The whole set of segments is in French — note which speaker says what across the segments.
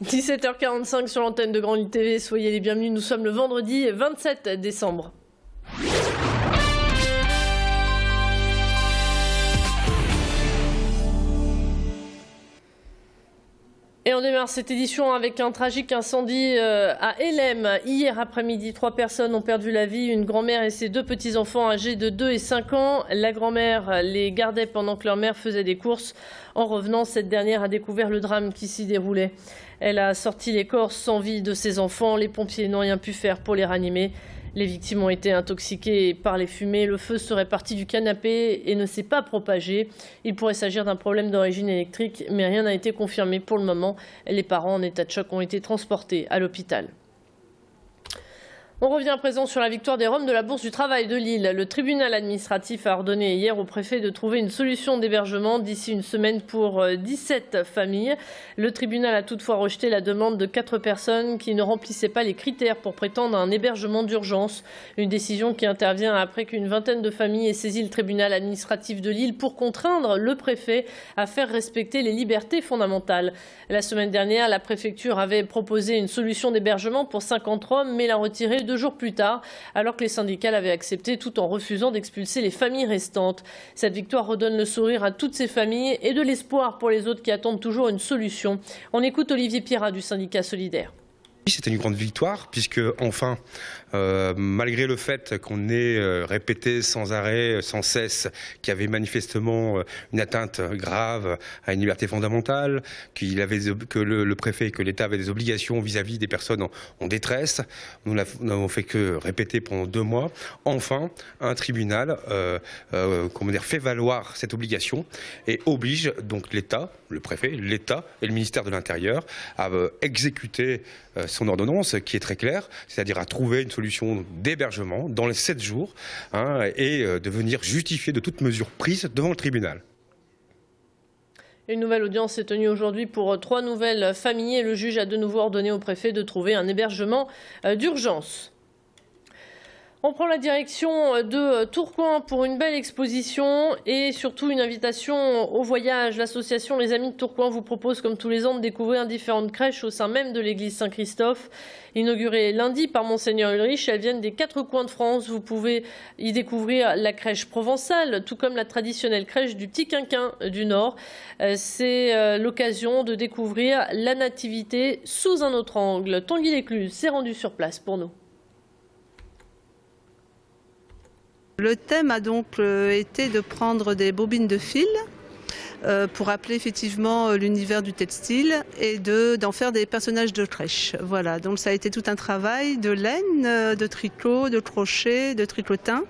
Speaker 1: 17h45 sur l'antenne de Grand Lille TV, soyez les bienvenus, nous sommes le vendredi 27 décembre. Et on démarre cette édition avec un tragique incendie à Helem. Hier après-midi, 3 personnes ont perdu la vie, une grand-mère et ses 2 petits-enfants âgés de 2 et 5 ans. La grand-mère les gardait pendant que leur mère faisait des courses. En revenant, cette dernière a découvert le drame qui s'y déroulait. Elle a sorti les corps sans vie de ses enfants. Les pompiers n'ont rien pu faire pour les ranimer. Les victimes ont été intoxiquées par les fumées. Le feu serait parti du canapé et ne s'est pas propagé. Il pourrait s'agir d'un problème d'origine électrique, mais rien n'a été confirmé pour le moment. Les parents en état de choc ont été transportés à l'hôpital. On revient à présent sur la victoire des Roms de la Bourse du Travail de Lille. Le tribunal administratif a ordonné hier au préfet de trouver une solution d'hébergement d'ici une semaine pour 17 familles. Le tribunal a toutefois rejeté la demande de 4 personnes qui ne remplissaient pas les critères pour prétendre à un hébergement d'urgence. Une décision qui intervient après qu'une vingtaine de familles ait saisi le tribunal administratif de Lille pour contraindre le préfet à faire respecter les libertés fondamentales. La semaine dernière, la préfecture avait proposé une solution d'hébergement pour 50 Roms, mais l'a retirée 2 jours plus tard, alors que les syndicats l'avaient accepté tout en refusant d'expulser les familles restantes. Cette victoire redonne le sourire à toutes ces familles et de l'espoir pour les autres qui attendent toujours une solution. On écoute Olivier Pierrat du syndicat Solidaire.
Speaker 2: C'était une grande victoire puisque enfin, malgré le fait qu'on ait répété sans arrêt, sans cesse, qu'il y avait manifestement une atteinte grave à une liberté fondamentale, que le préfet et que l'État avaient des obligations vis-à-vis des personnes en détresse, nous n'avons fait que répéter pendant 2 mois. Enfin, un tribunal fait valoir cette obligation et oblige donc l'État, le préfet, l'État et le ministère de l'Intérieur à exécuter son ordonnance qui est très claire, c'est-à-dire à trouver une solution d'hébergement dans les 7 jours et de venir justifier de toute mesure prise devant le tribunal.
Speaker 1: Une nouvelle audience est tenue aujourd'hui pour 3 nouvelles familles et le juge a de nouveau ordonné au préfet de trouver un hébergement d'urgence. On prend la direction de Tourcoing pour une belle exposition et surtout une invitation au voyage. L'association Les Amis de Tourcoing vous propose comme tous les ans de découvrir différentes crèches au sein même de l'église Saint-Christophe. Inaugurée lundi par Monseigneur Ulrich, elles viennent des 4 coins de France. Vous pouvez y découvrir la crèche provençale, tout comme la traditionnelle crèche du Petit Quinquin du Nord. C'est l'occasion de découvrir la nativité sous un autre angle. Tanguy Lécluse s'est rendu sur place pour nous.
Speaker 3: Le thème a donc été de prendre des bobines de fil pour rappeler effectivement l'univers du textile et d'en faire des personnages de crèche. Voilà, donc ça a été tout un travail de laine, de tricot, de crochet, de tricotin.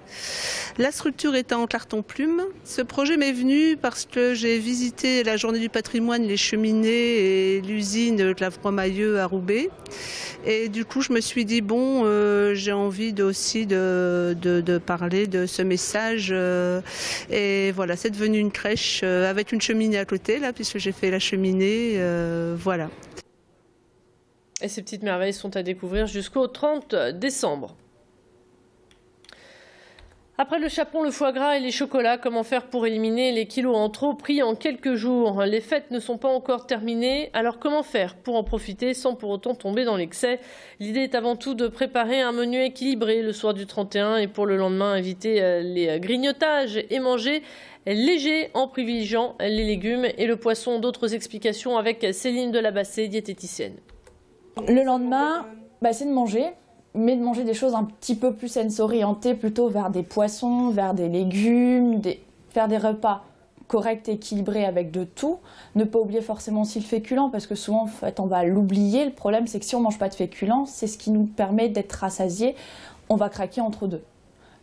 Speaker 3: La structure était en carton-plume. Ce projet m'est venu parce que j'ai visité la Journée du patrimoine, les cheminées et l'usine de Clavroy-Mailleux à Roubaix. Et du coup, je me suis dit, bon, j'ai envie aussi de parler de ce message. Et voilà, c'est devenu une crèche avec une cheminée à côté, là, puisque j'ai fait la cheminée. Voilà.
Speaker 1: Et ces petites merveilles sont à découvrir jusqu'au 30 décembre. Après le chapon, le foie gras et les chocolats, comment faire pour éliminer les kilos en trop pris en quelques jours? Les fêtes ne sont pas encore terminées, alors comment faire pour en profiter sans pour autant tomber dans l'excès? L'idée est avant tout de préparer un menu équilibré le soir du 31 et pour le lendemain éviter les grignotages et manger léger en privilégiant les légumes et le poisson. D'autres explications avec Céline Delabassé, diététicienne.
Speaker 4: Le lendemain, c'est de manger. Mais de manger des choses un petit peu plus sensorientées, plutôt vers des poissons, vers des légumes, faire des repas corrects, équilibrés avec de tout. Ne pas oublier forcément aussi le féculent, parce que souvent, en fait, on va l'oublier. Le problème, c'est que si on ne mange pas de féculents, c'est ce qui nous permet d'être rassasiés. On va craquer entre deux.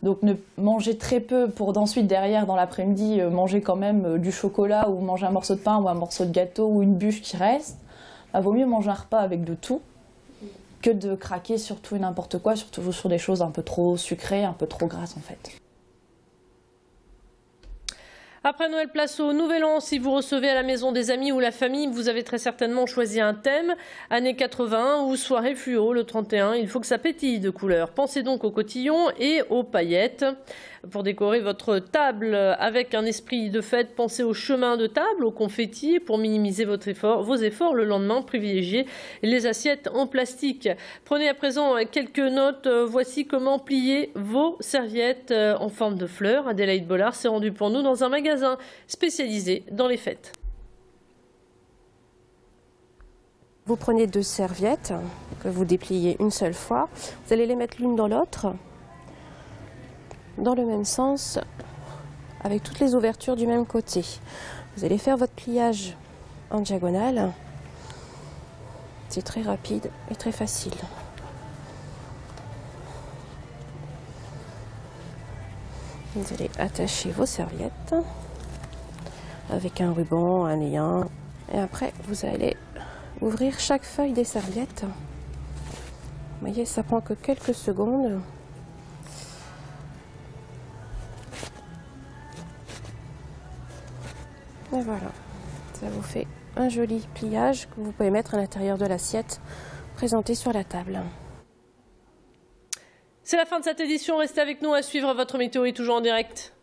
Speaker 4: Donc ne manger très peu pour d'ensuite, derrière, dans l'après-midi, manger quand même du chocolat ou manger un morceau de pain ou un morceau de gâteau ou une bûche qui reste. Vaut mieux manger un repas avec de tout que de craquer sur tout et n'importe quoi, surtout sur des choses un peu trop sucrées, un peu trop grasses en fait.
Speaker 1: Après Noël, place au Nouvel An. Si vous recevez à la maison des amis ou la famille, vous avez très certainement choisi un thème, années 80 ou soirée fluo le 31. Il faut que ça pétille de couleurs. Pensez donc aux cotillons et aux paillettes. Pour décorer votre table avec un esprit de fête, pensez au chemin de table, au confetti. Pour minimiser vos efforts, le lendemain, privilégiez les assiettes en plastique. Prenez à présent quelques notes. Voici comment plier vos serviettes en forme de fleurs. Adélaïde Bollard s'est rendue pour nous dans un magasin spécialisé dans les fêtes.
Speaker 5: Vous prenez 2 serviettes que vous dépliez une seule fois. Vous allez les mettre l'une dans l'autre, dans le même sens, avec toutes les ouvertures du même côté. Vous allez faire votre pliage en diagonale. C'est très rapide et très facile. Vous allez attacher vos serviettes avec un ruban, un lien. Et après, vous allez ouvrir chaque feuille des serviettes. Vous voyez, ça prend que quelques secondes. Et voilà, ça vous fait un joli pliage que vous pouvez mettre à l'intérieur de l'assiette présentée sur la table.
Speaker 1: C'est la fin de cette édition. Restez avec nous à suivre votre météo est toujours en direct.